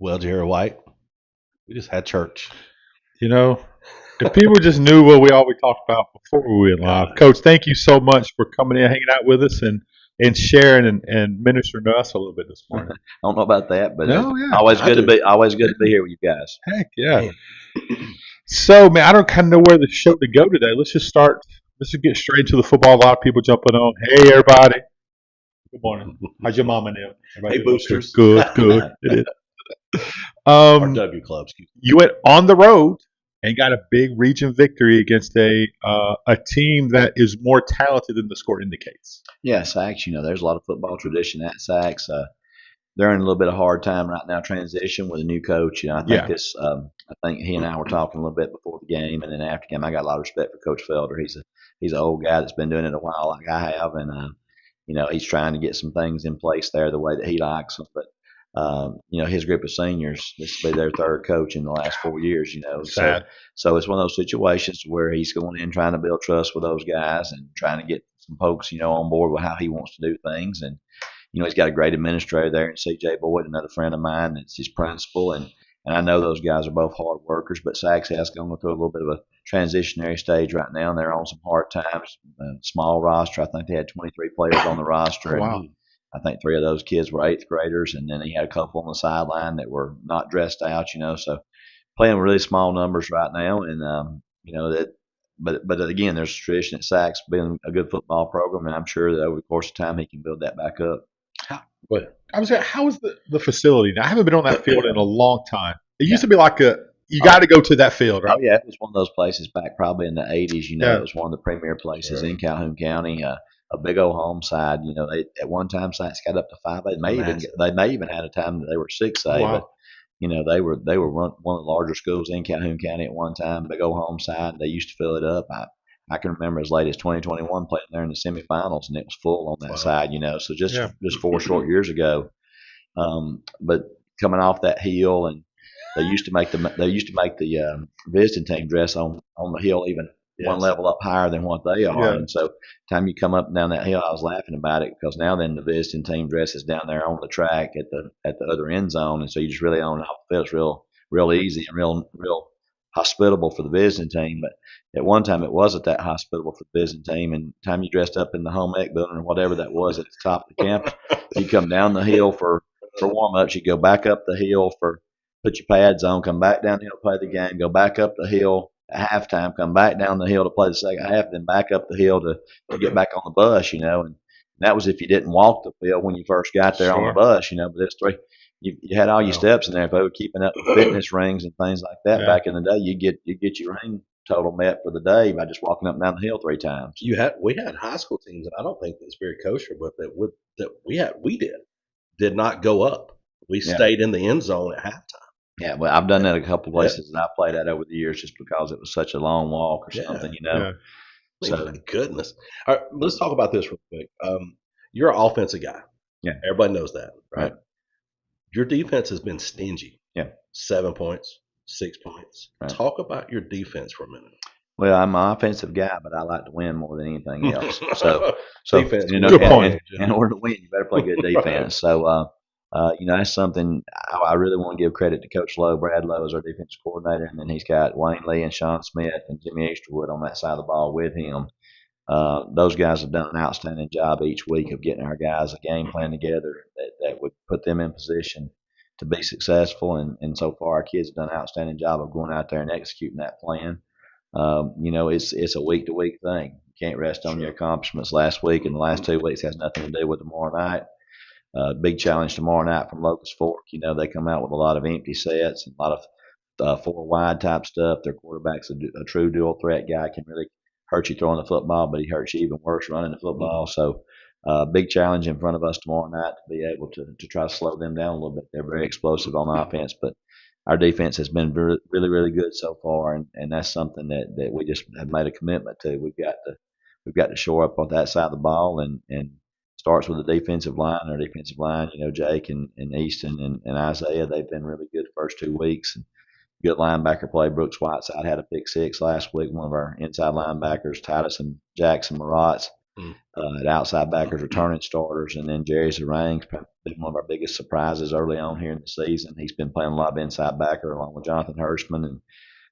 Well, Jerry White, we just had church. You know, if people just knew what we always talked about before we went live. Coach, thank you so much for coming in, hanging out with us, and sharing and ministering to us a little bit this morning. I don't know about that, but No, yeah, always good to be here with you guys. heck yeah. Man. So, man, I don't kind of know where the show to go today. Let's just start. Let's just get straight into the football. A lot of people jumping on. Hey, everybody. Good morning. How's your mama now? Hey, boosters. Good, good. It is. Or W Club, excuse me. You went on the road and got a big region victory against a team that is more talented than the score indicates. Yeah, Sacs. There's a lot of football tradition at Sacs. They're in a little bit of hard time right now, transition with a new coach. I think Yeah. I think he and I were talking a little bit before the game, and then after the game, I got a lot of respect for Coach Felder. He's an old guy that's been doing it a while, like I have, and he's trying to get some things in place there the way that he likes them. But his group of seniors, this will be their third coach in the last 4 years. Sad. So it's one of those situations where he's going in trying to build trust with those guys and trying to get some folks, on board with how he wants to do things. And he's got a great administrator there, and C.J. Boyd, another friend of mine, that's his principal, and I know those guys are both hard workers. But Sacs has gone through a little bit of a transitionary stage right now, and they're on some hard times. Small roster. I think they had 23 players on the roster. Wow. And I think 3 of those kids were 8th graders, and then he had a couple on the sideline that were not dressed out. So playing really small numbers right now, and that. But again, there's a tradition at Sacs being a good football program, and I'm sure that over the course of time he can build that back up. But I was how is the facility? Now, I haven't been on that field in a long time. It used to be like you got to go to that field, right? Oh yeah, it was one of those places back probably in the '80s. Yeah. It was one of the premier places in Calhoun County. A big old home side. They at one time Saints got up to 5A. They may even had a time that they were 6A. Wow. But they were one of the larger schools in Calhoun County at one time. Big old home side. They used to fill it up. I can remember as late as 2021 playing there in the semifinals, and it was full on that Wow. side. So just Yeah. just 4 short years ago. But coming off that hill, and they used to make the visiting team dress on the hill even one Yes. level up higher than what they are. Yeah. And so, time you come up and down that hill, I was laughing about it because now then the visiting team dress is down there on the track at the other end zone, and so you just really on and off the field. It's real easy and real hospitable for the visiting team. But at one time it wasn't that hospitable for the visiting team. And time you dressed up in the home ec building or whatever that was at the top of the campus, you come down the hill for warm ups, you go back up the hill for put your pads on, come back down the hill to play the game, go back up the hill at halftime, come back down the hill to play the second half, then back up the hill to get back on the bus, and that was if you didn't walk the field when you first got there on the Sure. bus, but it's three. You had all your steps in there. If they were keeping up with fitness rings and things like that Yeah. back in the day, you get your ring total met for the day by just walking up and down the hill 3 times. We had high school teams, and I don't think that's very kosher, but we did not go up. We Yeah. stayed in the end zone at halftime. Yeah, well, I've done that a couple places that I played at over the years just because it was such a long walk or Yeah. something, Yeah. So My goodness. All right, let's talk about this real quick. You're an offensive guy. Yeah. Everybody knows that, right? Your defense has been stingy. Yeah. 7 points, 6 points. Right. Talk about your defense for a minute. well, I'm an offensive guy, but I like to win more than anything else. So Defense. Good point. In order to win, you better play good defense. So that's something I really want to give credit to Coach Lowe. Brad Lowe is our defensive coordinator, and then he's got Wayne Lee and Sean Smith and Jimmy Easterwood on that side of the ball with him. Those guys have done an outstanding job each week of getting our guys a game plan together that would put them in position to be successful. And so far, our kids have done an outstanding job of going out there and executing that plan. It's a week to week thing. You can't rest on your accomplishments last week, and the last 2 weeks has nothing to do with tomorrow night. Big challenge tomorrow night from Locust Fork. They come out with a lot of empty sets and a lot of 4 wide type stuff. Their quarterback's a true dual threat guy, can really hurt you throwing the football, but he hurts you even worse running the football. So, big challenge in front of us tomorrow night to be able to try to slow them down a little bit. They're very explosive on offense, but our defense has been really, really good so far, and that's something that we just have made a commitment to. We've got to shore up on that side of the ball, and starts with the defensive line. Our defensive line, Jake and Easton and Isaiah, they've been really good the first 2 weeks. And good linebacker play. Brooks Whiteside had a pick 6 last week. One of our inside linebackers, Titus and Jackson Maratz, Mm. At outside backers, returning starters, and then Jerry Zerang's been one of our biggest surprises early on here in the season. He's been playing a lot of inside backer along with Jonathan Hirschman, and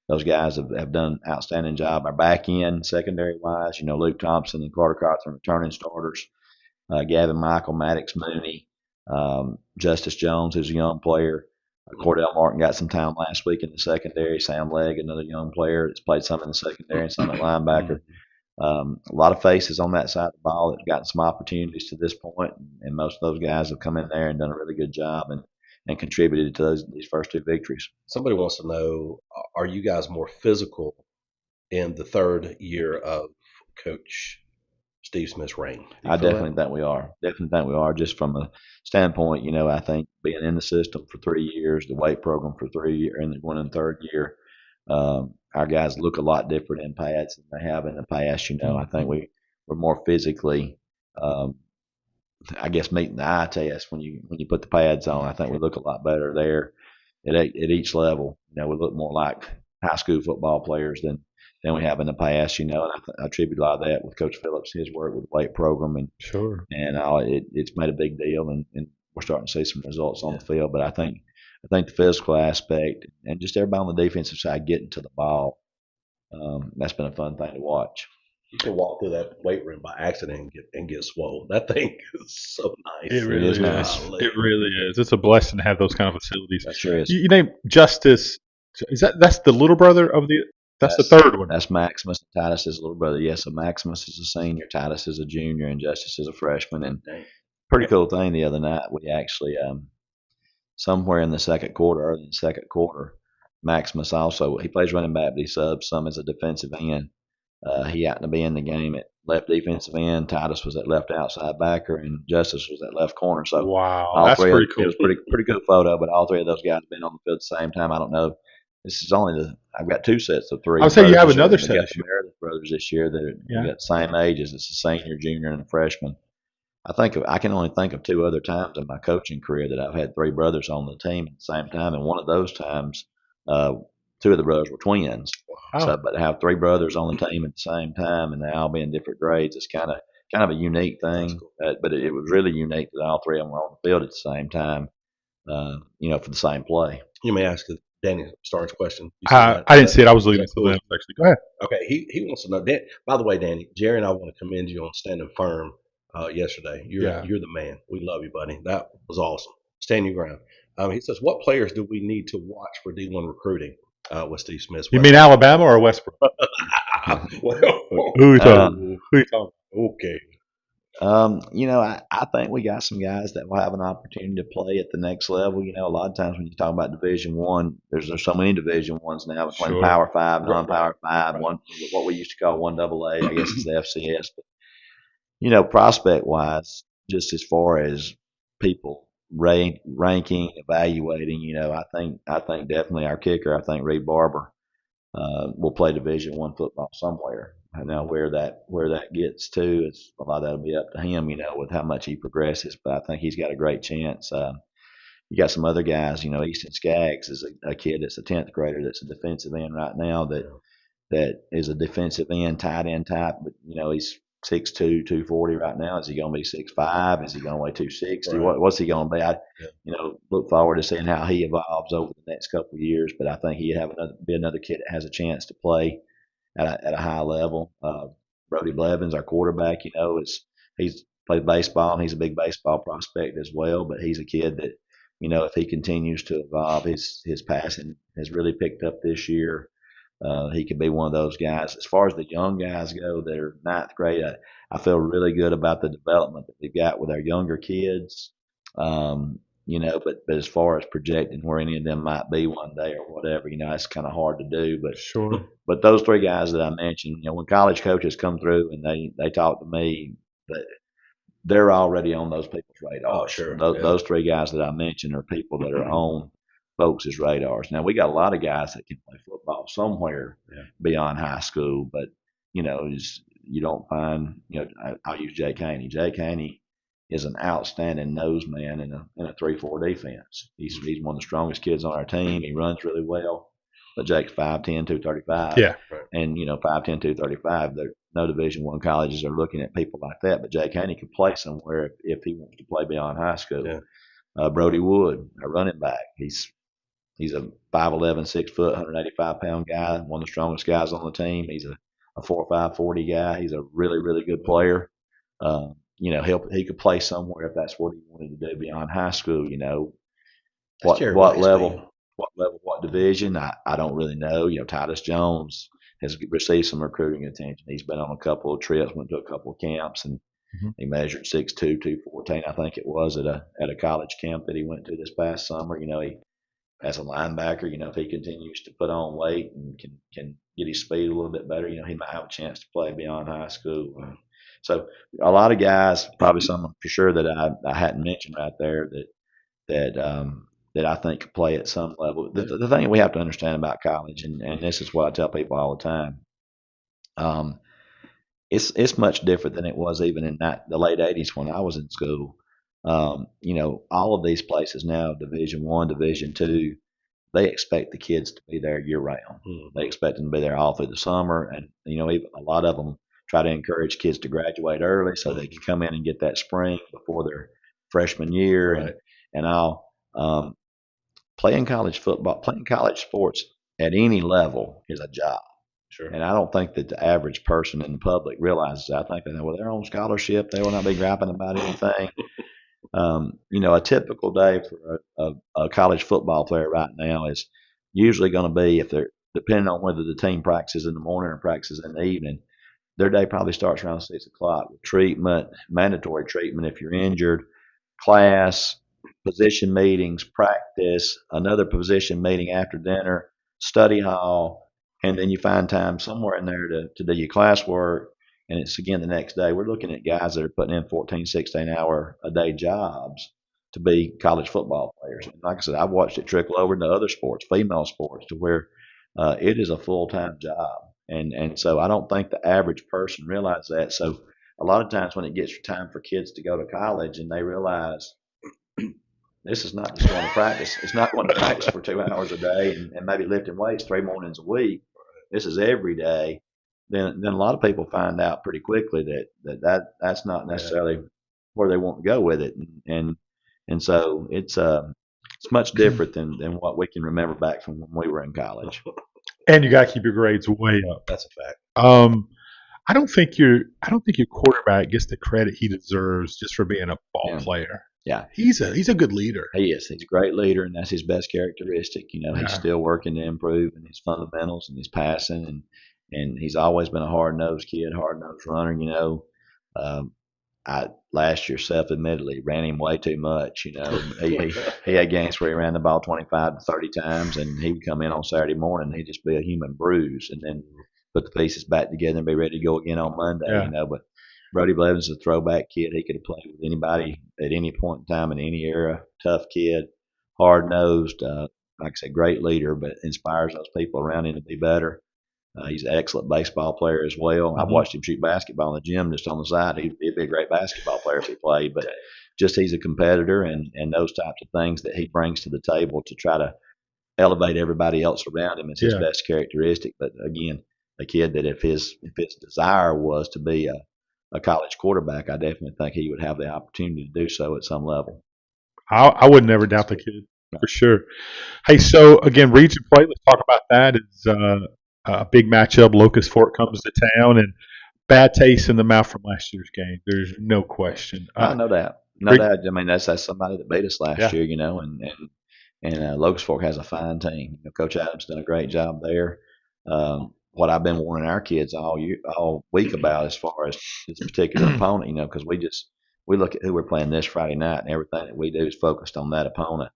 those guys have done an outstanding job. Our back end, secondary wise, Luke Thompson and Carter Cawthon, returning starters. Gavin Michael, Maddox Mooney, Justice Jones, who's a young player. Cordell Martin got some time last week in the secondary. Sam Legg, another young player that's played some in the secondary and some at linebacker. A lot of faces on that side of the ball that have gotten some opportunities to this point, and most of those guys have come in there and done a really good job and contributed to these first two victories. Somebody wants to know, are you guys more physical in the third year of Coach Steve Smith's reign? I definitely think we are. Definitely think we are. Just from a standpoint, I think being in the system for 3 years, the weight program for 3 years, and going in the third year, our guys look a lot different in pads than they have in the past. I think we're more physically, I guess, meeting the eye test when you put the pads on. I think we look a lot better there at each level. We look more like high school football players than we have in the past. And I attribute a lot of that with Coach Phillips, his work with the weight program, and Sure. and it's made a big deal, and we're starting to see some results on the field. But I think the physical aspect and just everybody on the defensive side getting to the ball, that's been a fun thing to watch. You can walk through that weight room by accident and get swole. That thing is so nice. It really is. Nice. It really is. It's a blessing to have those kind of facilities. That sure is. You named Justice. That's the little brother of the. That's the third one. That's Maximus. Titus' little brother. Yes, so Maximus is a senior, Titus is a junior, and Justice is a freshman. And pretty cool thing the other night, we actually somewhere in the second quarter, early in the second quarter, Maximus also, he plays running back, but he subs some as a defensive end. He happened to be in the game at left defensive end. Titus was at left outside backer, and Justice was at left corner. So wow, that's pretty cool. It was pretty good photo. But all three of those guys have been on the field at the same time. I don't know. This is only I've got two sets of three. I would say you have another set this year. Meredith brothers this year that are got the same ages. It's a senior, junior, and a freshman. I can only think of two other times in my coaching career that I've had three brothers on the team at the same time, and one of those times, two of the brothers were twins. Wow. So, but to have three brothers on the team at the same time and they all be in different grades, it's kind of a unique thing. Cool. But it was really unique that all three of them were on the field at the same time, for the same play. You may ask Danny Starr's question. I didn't see it. I was leaving it to them, actually. Go ahead. Okay, he wants to know. By the way, Danny, Jerry and I want to commend you on standing firm yesterday. You're the man. We love you, buddy. That was awesome. Stand your ground. He says, what players do we need to watch for D1 recruiting with Steve Smith? You mean Alabama or Westbrook? Who are you talking about? Okay. I think we got some guys that will have an opportunity to play at the next level. A lot of times when you talk about Division One, there's so many Division Ones now. We're playing Power 5, non-Power 5, one what we used to call 1AA. I guess it's the FCS. But prospect wise, just as far as people ranking, evaluating, I think definitely our kicker. I think Reed Barber will play Division One football somewhere. Now where that gets to, it's a lot of that'll be up to him, with how much he progresses. But I think he's got a great chance. You got some other guys, Easton Skaggs is a kid that's a 10th grader that's a defensive end right now that is a defensive end, tight end type, but he's 6'2", 240 right now. Is he going to be 6'5"? Is he going to weigh 260? Right. What's he going to be? I look forward to seeing how he evolves over the next couple of years. But I think he'd be another kid that has a chance to play at a high level. Brody Blevins, our quarterback, he's played baseball and he's a big baseball prospect as well. But he's a kid that, if he continues to evolve, his passing has really picked up this year. He could be one of those guys. As far as the young guys go that are 9th grade, I feel really good about the development that we've got with our younger kids. But as far as projecting where any of them might be one day or whatever, it's kind of hard to do. But sure. But those three guys that I mentioned, when college coaches come through and they talk to me, they're already on those people's radars. Oh, sure. Those three guys that I mentioned are people that are on folks' radars. Now, we got a lot of guys that can play football somewhere beyond high school, but, you don't find, I'll use Jake Haney. Jake Haney is an outstanding nose man in a 3-4 defense. He's one of the strongest kids on our team. He runs really well. But Jake's 5'10", 235. Yeah. And, 5'10", 235, no Division I colleges are looking at people like that. But Jake Haney could play somewhere if he wants to play beyond high school. Yeah. Brody Wood, a running back, he's a 5'11", 6 foot, 185-pound guy, one of the strongest guys on the team. He's a 4.5 40 guy. He's a really, really good player. He could play somewhere if that's what he wanted to do beyond high school. What level, what division? I don't really know. Titus Jones has received some recruiting attention. He's been on a couple of trips, went to a couple of camps, and he measured 6'2", 214, I think it was, at a college camp that he went to this past summer. He as a linebacker, if he continues to put on weight and can get his speed a little bit better, he might have a chance to play beyond high school. So a lot of guys, probably some for sure that I hadn't mentioned right there that I think could play at some level. The thing we have to understand about college, and this is what I tell people all the time, it's much different than it was even in the late '80s when I was in school. All of these places now, Division I, Division II, they expect the kids to be there year round. They expect them to be there all through the summer, and even a lot of them try to encourage kids to graduate early so they can come in and get that spring before their freshman year. Right. And I'll playing college football, playing college sports at any level is a job. Sure. And I don't think that the average person in the public realizes that. I think that with their own scholarship, they will not be griping about anything. A typical day for a college football player right now is usually going to be, if they're depending on whether the team practices in the morning or practices in the evening, their day probably starts around 6 o'clock with treatment, mandatory treatment if you're injured, class, position meetings, practice, another position meeting after dinner, study hall, and then you find time somewhere in there to do your classwork. And it's again the next day. We're looking at guys that are putting in 14, 16-hour a day jobs to be college football players. And like I said, I've watched it trickle over into other sports, female sports, to where it is a full-time job. And so I don't think the average person realizes that. So a lot of times when it gets time for kids to go to college and they realize this is not just going to practice. It's not going to practice for 2 hours a day and maybe lifting weights 3 mornings a week. This is every day. Then a lot of people find out pretty quickly that's not necessarily where they want to go with it. And so it's much different than what we can remember back from when we were in college. And you got to keep your grades way up. That's a fact. I don't think your quarterback gets the credit he deserves just for being a ball player. Yeah, he's a good leader. He is. He's a great leader, and that's his best characteristic. He's still working to improve in his fundamentals and his passing, and he's always been a hard-nosed kid, hard-nosed runner. I last year self-admittedly ran him way too much. He had games where he ran the ball 25 to 30 times, and he would come in on Saturday morning and he'd just be a human bruise, and then put the pieces back together and be ready to go again on Monday. Yeah. But Brody Blevins is a throwback kid. He could have played with anybody at any point in time in any era. Tough kid, hard-nosed, like I said, great leader, but inspires those people around him to be better. He's an excellent baseball player as well. Mm-hmm. I've watched him shoot basketball in the gym just on the side. He'd be a great basketball player if he played, but just he's a competitor and those types of things that he brings to the table to try to elevate everybody else around him is his best characteristic. But again, a kid that if his desire was to be a college quarterback, I definitely think he would have the opportunity to do so at some level. I would never doubt the kid for sure. Hey, so again, region play. Let's talk about that. It's a big matchup. Locust Fork comes to town, and bad taste in the mouth from last year's game. There's no question. No doubt. No doubt. I mean, that's somebody that beat us last year, and Locust Fork has a fine team. Coach Adams done a great job there. What I've been warning our kids all week about as far as this particular opponent, because we look at who we're playing this Friday night, and everything that we do is focused on that opponent.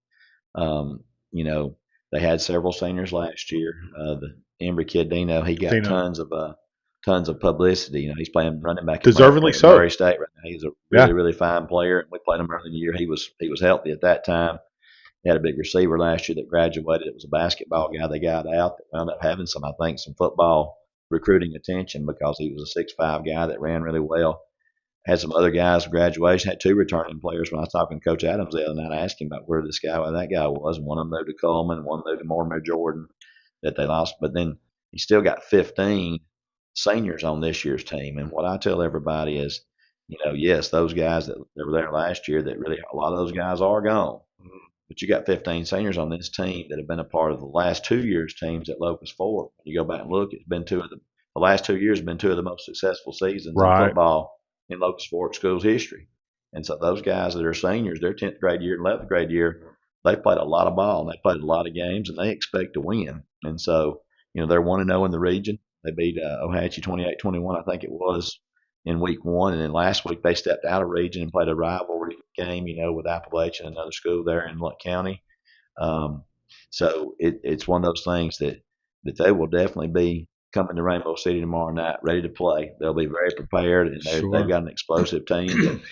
They had several seniors last year. The Embry kid Dino, he got tons of publicity. He's playing running back. Deservedly so. Murray State right now. He's a really, really fine player. We played him early in the year. He was healthy at that time. He had a big receiver last year that graduated. It was a basketball guy they got out that wound up having some football recruiting attention because he was a 6'5" guy that ran really well. Had some other guys with graduation. Had 2 returning players. When I was talking to Coach Adams the other night, I asked him about where that guy was. And one of them moved to Coleman, and one moved to Mortimer Jordan that they lost. But then he still got 15 seniors on this year's team. And what I tell everybody is, yes, those guys that were there last year, that really a lot of those guys are gone. But you got 15 seniors on this team that have been a part of the last 2 years' teams at Locust Fork. When you go back and look, it's been the last 2 years have been two of the most successful seasons in football in Locust Fork School's history. And so those guys that are seniors, their 10th grade year and 11th grade year, they played a lot of ball and they played a lot of games and they expect to win. And so, they're 1-0 in the region. They beat Ohatchee 28-21, I think it was, in week 1. And then last week they stepped out of region and played a rivalry game, with Appalachian, another school there in Luck County. So it's one of those things that they will definitely be coming to Rainbow City tomorrow night ready to play. They'll be very prepared, and they've got an explosive team.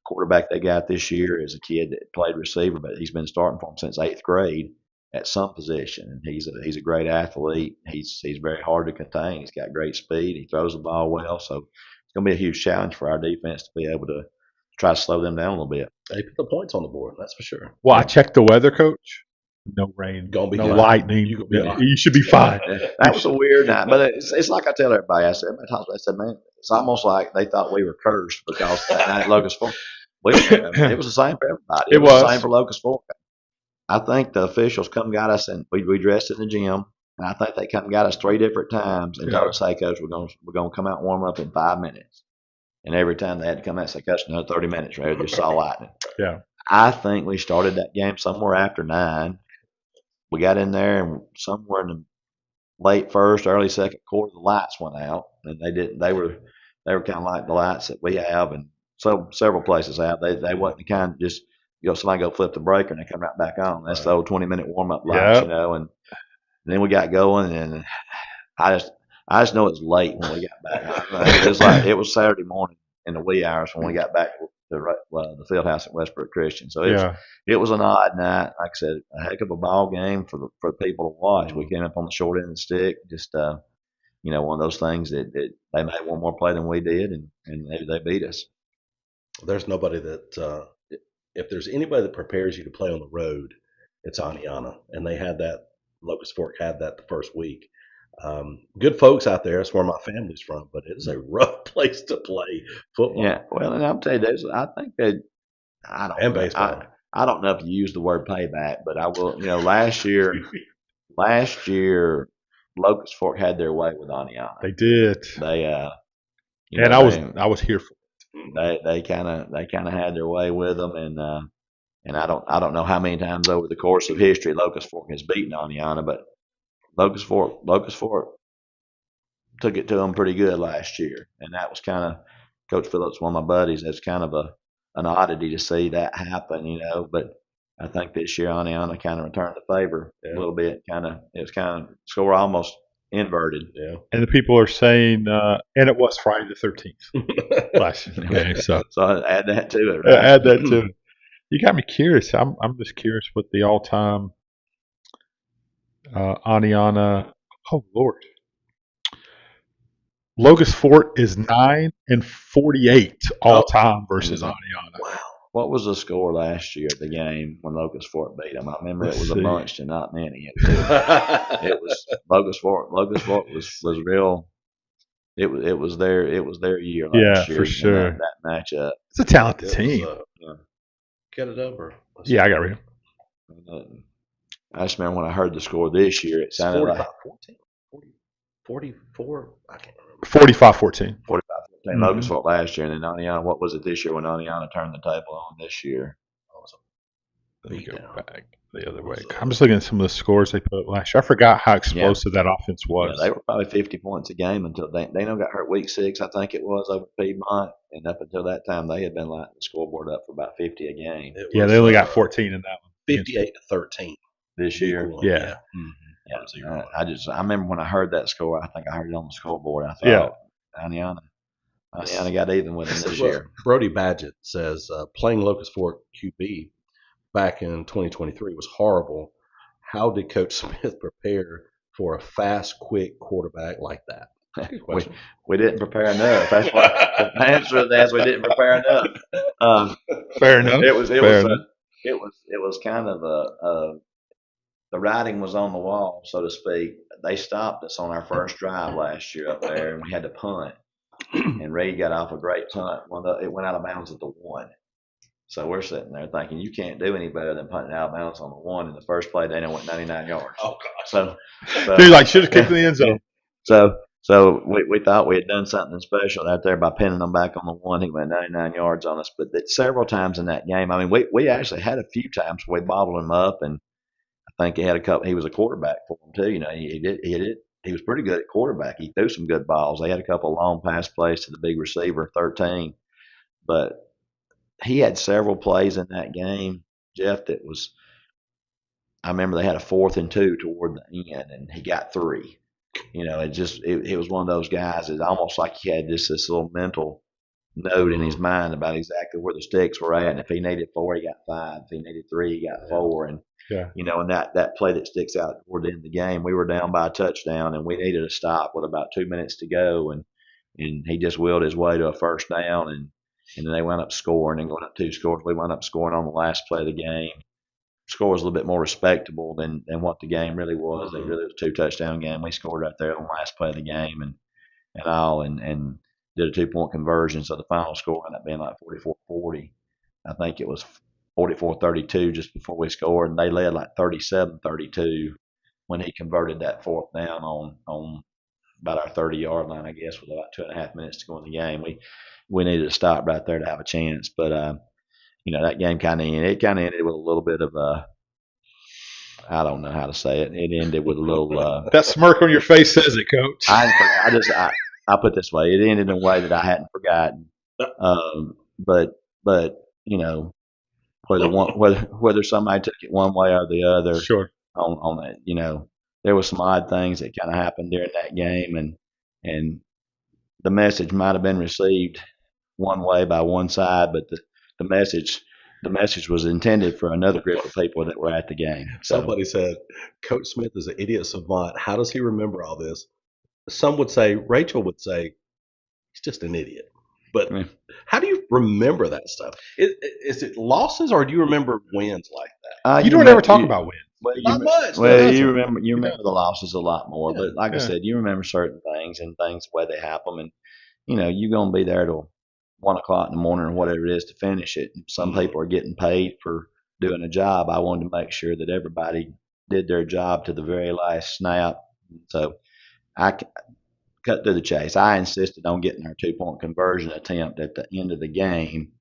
Quarterback they got this year is a kid that played receiver, but he's been starting for them since 8th grade at some position. And he's a great athlete. He's very hard to contain. He's got great speed. He throws the ball well. So it's going to be a huge challenge for our defense to be able to try to slow them down a little bit. They put the points on the board, that's for sure. Well, I checked the weather, Coach. No rain, no lightning. You should be fine. That was a weird night, but it's like I tell everybody. I said, man, it's almost like they thought we were cursed because that night at Locust Fork. It was the same for everybody. It was the same for Locust Fork. I think the officials come got us, and we dressed in the gym, and I think they come got us 3 different times and told us, "Hey, Coach, we're gonna come out and warm up in 5 minutes." And every time they had to come out and say, "Coach, another 30 minutes, right?" Just saw lightning. Yeah. I think we started that game somewhere after 9. We got in there, and somewhere in the late first, early second quarter, the lights went out, and they didn't. They were kind of like the lights that we have, and so several places have. They wasn't the kind of just somebody go flip the breaker and they come right back on. That's the old 20-minute warm up lights, and then we got going, and I just know it was late when we got back. It was Saturday morning in the wee hours when we got back to the field house at Westbrook Christian. So it was an odd night. Like I said, a heck of a ball game for people to watch. We came up on the short end of the stick. Just one of those things that they made one more play than we did, and they beat us. There's nobody that if there's anybody that prepares you to play on the road, it's Aniana, and they had that. Locust Fork had that the first week. Good folks out there. That's where my family's from, but it is a rough place to play football. Yeah, well, and I'll tell you, I think that and baseball. I don't know if you use the word payback, but I will. Last year, Locust Fork had their way with Aniana. They did. They and I was here for it. They kind of had their way with them, and I don't know how many times over the course of history Locust Fork has beaten Aniana, but Locust Fork took it to them pretty good last year, and that was kind of Coach Phillips, one of my buddies. That's kind of an oddity to see that happen, But I think this year Aniana kind of returned the favor a little bit. It was kind of score almost inverted. Yeah, and the people are saying, and it was Friday the 13th last year. Okay, so add that to it. Right? Add that to it. You got me curious. I'm just curious what the all-time Aniana. Oh Lord, Locust Fork is 9-48 all time versus Aniana. Wow. What was the score last year at the game when Locust Fork beat them? I remember it was a bunch to not many. It was Locust Fork. Locust Fork was real. It was their year last year. For sure. That matchup. It's a talented team. Get it over. Yeah, I got it. I just remember when I heard the score this year, it sounded 45, like 14, 44. I can't remember. 45-14. 45-14. Locust Fork last year, and then Aniana. What was it this year when Aniana turned the table on this year? Let me go back the other way. I'm just looking at some of the scores they put up last year. I forgot how explosive that offense was. Yeah, they were probably 50 points a game until Dano got hurt week 6, I think it was, over Piedmont. And up until that time, they had been lighting the scoreboard up for about 50 a game. They only got 14 in that one. 58-13 this year. Yeah. I remember when I heard that score, I think I heard it on the scoreboard. I thought, Aniana got even with them this year. Brody Badgett says playing Locust Fork QB back in 2023 was horrible. How did Coach Smith prepare for a fast, quick quarterback like that? Good question. We didn't prepare enough. That's why the answer to that is we didn't prepare enough. Fair enough. It was kind of the writing was on the wall, so to speak. They stopped us on our first drive last year up there, and we had to punt. And Reed got off a great punt. It went out of bounds at the 1. So we're sitting there thinking, you can't do any better than punting out of bounds on the 1. In the first play, they went 99 yards. Oh, gosh. So Dude, like, should have kicked in the end zone. So we thought we had done something special out there by pinning them back on the 1. He went 99 yards on us. But several times in that game, I mean, we actually had a few times where we bobbled him up, and I think he had a couple. He was a quarterback for them too. You know, he was pretty good at quarterback. He threw some good balls. They had a couple of long pass plays to the big receiver, 13. But he had several plays in that game, Jeff, that was. I remember they had a 4th and 2 toward the end, and he got 3. You know, it was one of those guys. It's almost like he had just this little mental note in his mind about exactly where the sticks were at. And if he needed 4, he got 5. If he needed 3, he got 4. And you know, and that play that sticks out toward the end of the game, we were down by a touchdown, and we needed a stop with about 2 minutes to go, and he just willed his way to a first down, and then they wound up scoring and going up 2 scores. We wound up scoring on the last play of the game. Score was a little bit more respectable than what the game really was. It really was a 2-touchdown game. We scored right there on the last play of the game and did a 2-point conversion. So the final score ended up being like 44-40. I think it was 44-32 just before we scored, and they led like 37-32 when he converted that 4th down on about our 30-yard line, I guess, with about 2.5 minutes to go in the game. We needed to stop right there to have a chance, but you know, that game kind of ended. It kind of ended with a little bit of I don't know how to say it. It ended with a little. That smirk on your face says it, Coach. I put it this way. It ended in a way that I hadn't forgotten. But you know, whether somebody took it one way or the other, sure. On that, you know, there was some odd things that kind of happened during that game, and the message might have been received one way by one side, but the message was intended for another group of people that were at the game. So, somebody said, Coach Smith is an idiot savant. How does he remember all this? Some would say, Rachel would say, he's just an idiot. But how do you remember that stuff? Is it losses, or do you remember wins like that? You don't ever talk about wins. Not much. Well, you remember the losses a lot more. Yeah. But like I said, you remember certain things and things the way they happen. And, you know, you're going to be there till 1 o'clock in the morning or whatever it is to finish it. Some people are getting paid for doing a job. I wanted to make sure that everybody did their job to the very last snap. So I cut through the chase. I insisted on getting our 2-point conversion attempt at the end of the game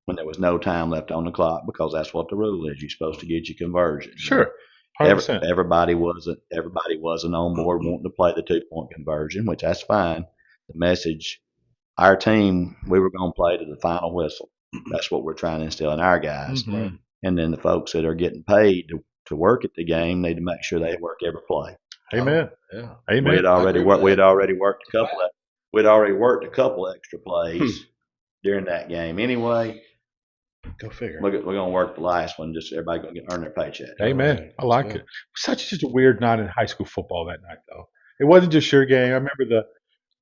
when there was no time left on the clock, because that's what the rule is. You're supposed to get your conversion. Sure. 100%. Everybody wasn't on board wanting to play the 2-point conversion, which that's fine. The message, our team, we were going to play to the final whistle. That's what we're trying to instill in our guys. Mm-hmm. And then the folks that are getting paid to work at the game need to make sure they work every play. Amen. Yeah. Amen. We had already worked a couple extra plays during that game anyway. Go figure. We're going to work the last one. Just everybody going to earn their paycheck. Amen. Right. I like it. It was just a weird night in high school football that night, though. It wasn't just your game. I remember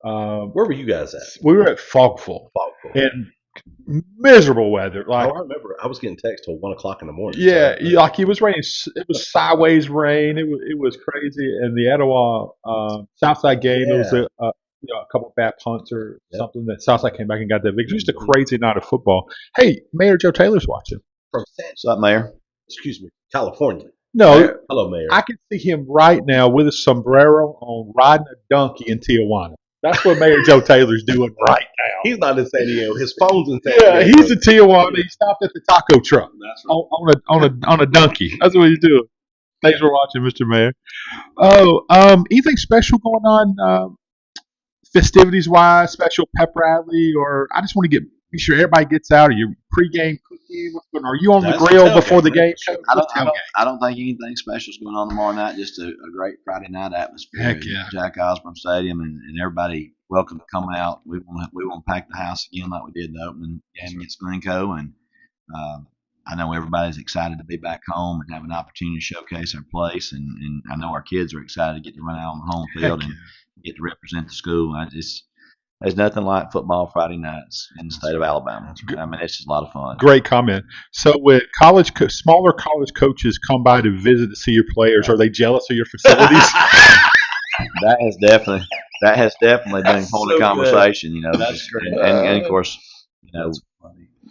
where were you guys at? We were at Fogful. In miserable weather. Like, I remember I was getting text till 1 o'clock in the morning. Yeah, like it was raining. It was sideways rain. It was crazy. And the Etowah Southside game, it was a couple of bad punts or something that Southside came back and got that victory. Just a crazy night of football. Hey, Mayor Joe Taylor's watching. From San What's up, Mayor? Excuse me, California. No. Mayor. Hello, Mayor. I can see him right now with a sombrero on riding a donkey in Tijuana. That's what Mayor Joe Taylor's doing right now. He's not in San Diego. His phone's in San Diego. Yeah, he's in Tijuana. He stopped at the taco truck. That's right. on a donkey. That's what he's doing. Thanks for watching, Mr. Mayor. Oh, anything special going on, festivities wise? Special pep rally, or I just want to be sure everybody gets out. Are you pregame cookie? What's going on? Are you on the grill before the game? I don't think anything special is going on tomorrow night. Just a great Friday night atmosphere. Heck yeah. At Jack Osborne Stadium, and everybody welcome to come out. We want to pack the house again like we did the opening game against Glencoe, and I know everybody's excited to be back home and have an opportunity to showcase our place, and I know our kids are excited to get to run out on the home field and get to represent the school. there's nothing like football Friday nights in the state of Alabama. I mean, it's just a lot of fun. Great comment. So when smaller college coaches come by to visit to see your players, are they jealous of your facilities? That has definitely been That's point so of conversation. That's great. And of course,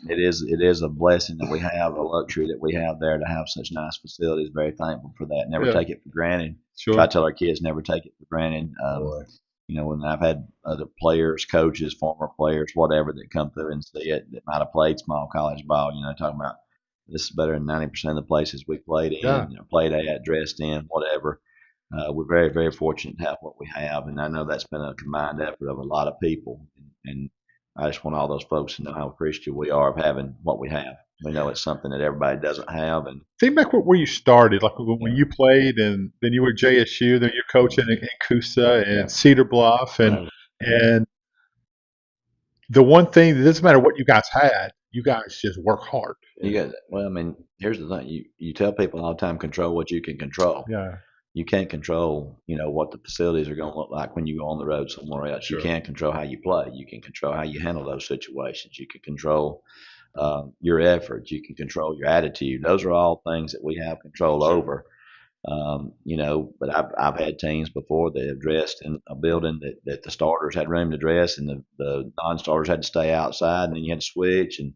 it is a blessing that we have, a luxury that we have there to have such nice facilities. Very thankful for that. Never take it for granted. Sure. Try to tell our kids never take it for granted. When I've had other players, coaches, former players, whatever, that come through and see it that might have played small college ball, talking about this is better than 90% of the places we played in, played at, dressed in, whatever. We're very, very fortunate to have what we have, and I know that's been a combined effort of a lot of people. And I just want all those folks to know how appreciative we are of having what we have. We know it's something that everybody doesn't have. And think back where you started, like when you played, and then you were at JSU, then you're coaching in Coosa and Cedar Bluff, and the one thing that doesn't matter what you guys had, you guys just work hard. Well, I mean, here's the thing: you tell people all the time, control what you can control. Yeah. You can't control, what the facilities are going to look like when you go on the road somewhere else. Sure. You can't control how you play. You can control how you handle those situations. You can control your efforts. You can control your attitude. Those are all things that we have control over. But I've had teams before that have dressed in a building that the starters had room to dress and the non-starters had to stay outside, and then you had to switch. And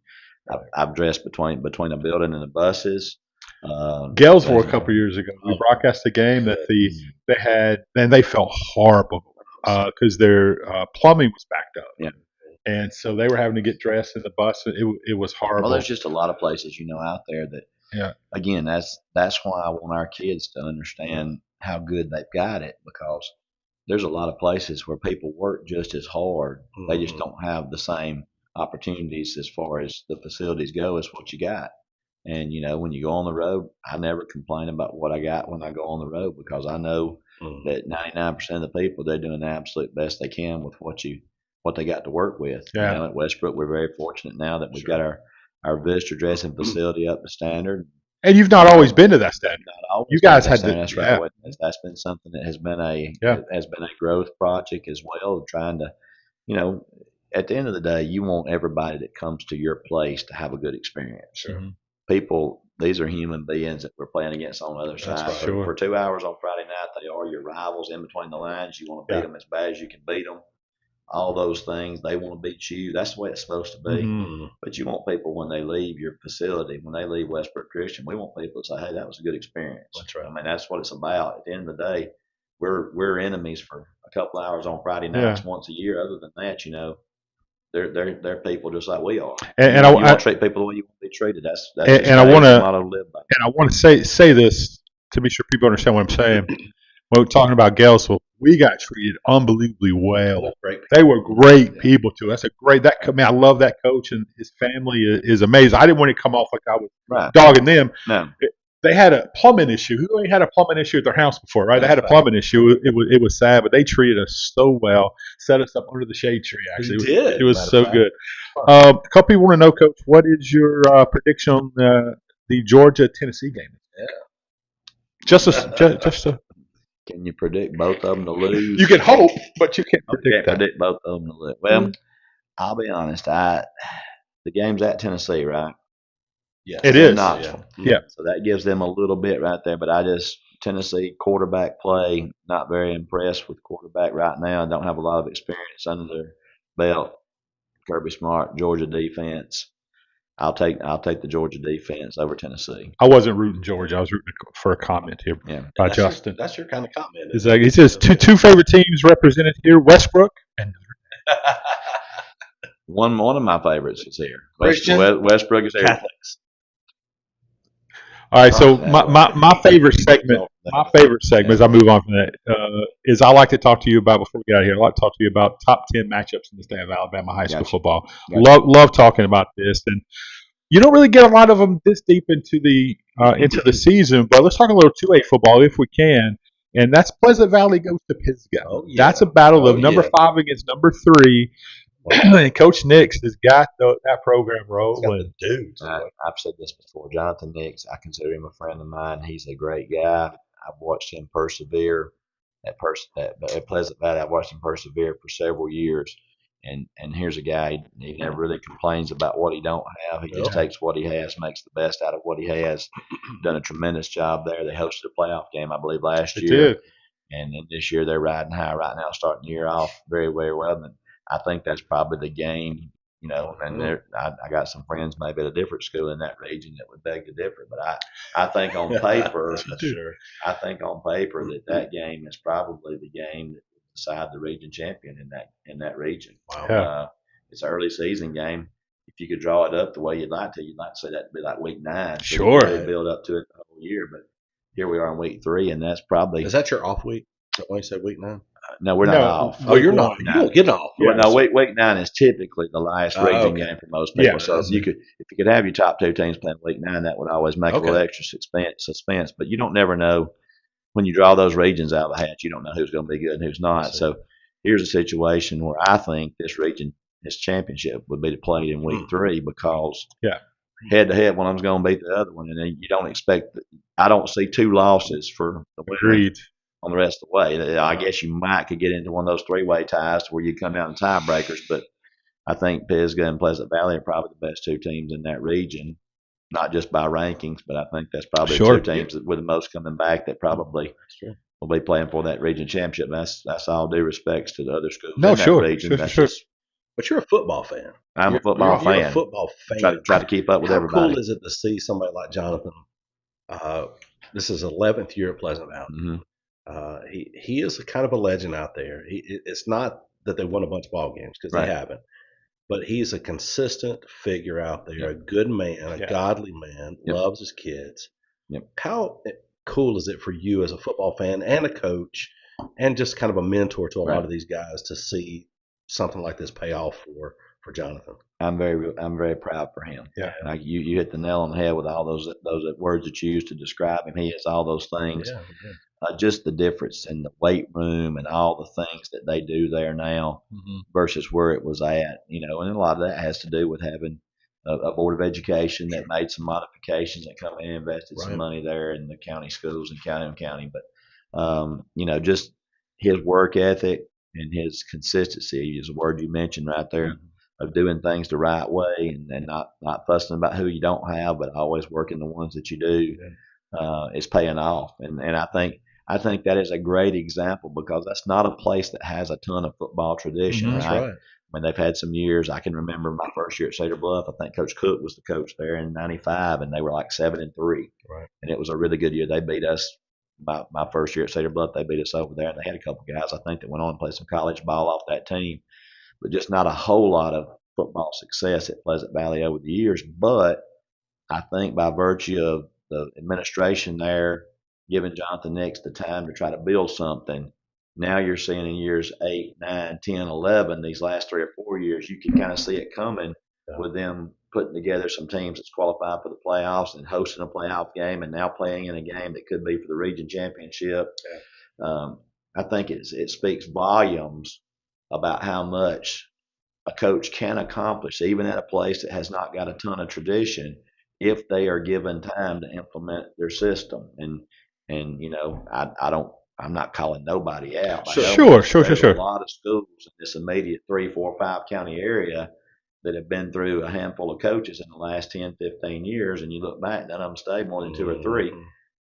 I've dressed between a building and the buses. Galesville a couple of years ago, we broadcast a game that they had, and they felt horrible because their plumbing was backed up. Yeah. And so they were having to get dressed in the bus. It was horrible. Well, there's just a lot of places, out there that, again, that's why I want our kids to understand how good they've got it, because there's a lot of places where people work just as hard. Mm-hmm. They just don't have the same opportunities as far as the facilities go as what you got. And, when you go on the road, I never complain about what I got when I go on the road, because I know that 99% of the people, they're doing the absolute best they can with what they got to work with. Yeah. At Westbrook, we're very fortunate now that we've got our visitor dressing facility up to standard. And you've not always been to that standard. Not always. You guys had to. That's right. That's been something that has been a growth project as well, trying to, at the end of the day, you want everybody that comes to your place to have a good experience. Sure. People, these are human beings that we're playing against on the other side. Right. Sure. For 2 hours on Friday night, they are your rivals in between the lines. You want to beat them as bad as you can beat them. All those things, they want to beat you. That's the way it's supposed to be. Mm-hmm. But you want people, when they leave your facility, when they leave Westbrook Christian, we want people to say, hey, that was a good experience. That's right. I mean, that's what it's about. At the end of the day, we're enemies for a couple hours on Friday nights once a year. Other than that, they're people just like we are. And I want to treat people the way you want to be treated. That's and I want to live by. And I want to say this to be sure people understand what I'm saying. When we're talking about Galesville, we got treated unbelievably well. They were great people too. That's I love that coach, and his family is amazing. I didn't want to come off like I was dogging them. No. They had a plumbing issue. Who ain't had a plumbing issue at their house before, right? They had a plumbing issue. It was sad, but they treated us so well. Set us up under the shade tree. Actually, it was so good. A couple people want to know, Coach, what is your prediction on the Georgia-Tennessee game? Yeah. Just a. Can you predict both of them to lose? You can hope, but you can't predict that. Predict both of them to lose. Well, I'll be honest. The game's at Tennessee, right? Yeah, it is. Yeah. So that gives them a little bit right there. But Tennessee quarterback play, not very impressed with quarterback right now. Don't have a lot of experience under their belt. Kirby Smart, Georgia defense. I'll take the Georgia defense over Tennessee. I wasn't rooting Georgia. I was rooting for a comment here by Justin. That's your kind of comment. He says two favorite teams represented here: Westbrook and. One of my favorites is here. Westbrook is here. Catholics. All right, so my favorite segment. My favorite segment, as I move on from that, is I like to talk to you about, before we get out of here, I like to talk to you about top 10 matchups in the state of Alabama high school football. Love talking about this, and you don't really get a lot of them this deep into the season. But let's talk a little 2A football if we can, and that's Pleasant Valley goes to Pisgah. That's a battle of number 5 against number 3. And Coach Nix has got that program rolling. Dudes. I've said this before. Jonathan Nix, I consider him a friend of mine. He's a great guy. I've watched him persevere at Pleasant Valley. I've watched him persevere for several years. And here's a guy, he never really complains about what he don't have. He just takes what he has, makes the best out of what he has. Done a tremendous job there. They hosted a playoff game, I believe, last year. Did. And then this year they're riding high right now, starting the year off very, very well. And I think that's probably the game, and I got some friends maybe at a different school in that region that would beg to differ. But I think on paper, Sure. I think on paper that game is probably the game that will decide the region champion in that region. Wow. Yeah. It's an early season game. If you could draw it up the way you'd like to say that'd be like week 9. So Sure. you really build up to it the whole year. But here we are in week 3, and that's probably. Is that your off week? Is that why you said week 9? No, we're not off. Oh, you're not. You don't get off. Yeah, no, week 9 is typically the last region game for most people. Yeah. So if you could have your top 2 teams playing week 9, that would always make a little extra suspense. But you don't never know when you draw those regions out of the hat. You don't know who's going to be good and who's not. So here's a situation where I think this championship would be played in week 3 because head to head, one of them's going to beat the other one, and then you don't expect. I don't see 2 losses for the winner on the rest of the way. I guess you could get into one of those 3-way ties where you come down to tiebreakers, but I think Pisgah and Pleasant Valley are probably the best 2 teams in that region, not just by rankings, but I think that's probably the 2 teams that with the most coming back that probably will be playing for that region championship. That's all due respects to the other schools in that region. But you're a football fan. I'm a football fan. You're a football fan. Try to keep up with everybody. How cool is it to see somebody like Jonathan? This is 11th year at Pleasant Valley. Mm-hmm. He is a kind of a legend out there. It's not that they won a bunch of ball games because they haven't, but he's a consistent figure out there, a good man, a godly man, loves his kids. How cool is it for you as a football fan and a coach and just kind of a mentor to a lot of these guys to see something like this pay off for Jonathan? I'm very proud for him. Yeah. Like you hit the nail on the head with all those words that you used to describe him. He is all those things. Just the difference in the weight room and all the things that they do there now versus where it was at, and a lot of that has to do with having a board of education that made some modifications that come in and invested some money there in the county schools in Calhoun County. But, just his work ethic and his consistency is a word you mentioned right there of doing things the right way and not fussing about who you don't have, but always working the ones that you do is paying off. And I think that is a great example because that's not a place that has a ton of football tradition, right? That's right. I mean, they've had some years. I can remember my first year at Cedar Bluff. I think Coach Cook was the coach there in '95, and they were like 7-3. Right. And it was a really good year. They beat us my first year at Cedar Bluff. They beat us over there, and they had a couple of guys I think that went on and played some college ball off that team, but just not a whole lot of football success at Pleasant Valley over the years. But I think by virtue of the administration there giving Jonathan Nix the time to try to build something, now you're seeing in years 8, 9, 10, 11, these last 3 or 4 years, you can kind of see it coming with them putting together some teams that's qualified for the playoffs and hosting a playoff game and now playing in a game that could be for the region championship. I think it speaks volumes about how much a coach can accomplish, even at a place that has not got a ton of tradition, if they are given time to implement their system. And I'm not calling nobody out. Sure. A lot of schools in this immediate 3, 4, 5 county area that have been through a handful of coaches in the last 10, 15 years, and you look back, none of them stayed more than 2 or 3.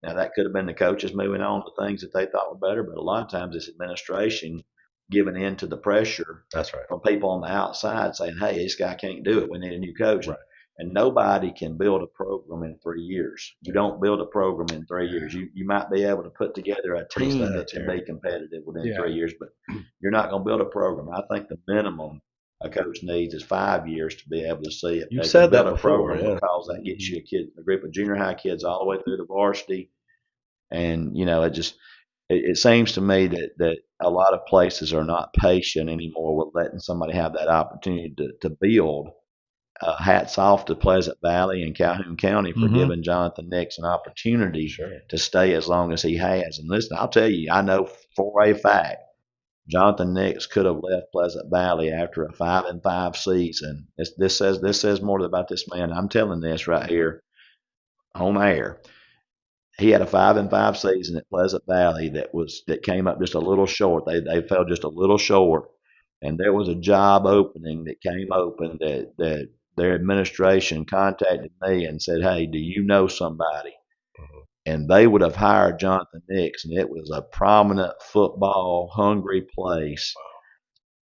Now, that could have been the coaches moving on to things that they thought were better, but a lot of times it's administration giving in to the pressure from people on the outside saying, hey, this guy can't do it. We need a new coach. Right. And nobody can build a program in 3 years. You don't build a program in 3 years. You might be able to put together a team that can be competitive within 3 years, but you're not going to build a program. I think the minimum a coach needs is 5 years to be able to see if they can build a program because that gets you a group of junior high kids all the way through the varsity. And, it seems to me that a lot of places are not patient anymore with letting somebody have that opportunity to build. Hats off to Pleasant Valley and Calhoun County for giving Jonathan Nix an opportunity to stay as long as he has. And listen, I'll tell you, I know for a fact Jonathan Nix could have left Pleasant Valley after a 5-5 season. This says more about this man. I'm telling this right here on air. He had a 5-5 season at Pleasant Valley that came up just a little short. They fell just a little short and there was a job opening that came open that their administration contacted me and said, "Hey, do you know somebody?" And they would have hired Jonathan Nix, and it was a prominent football hungry place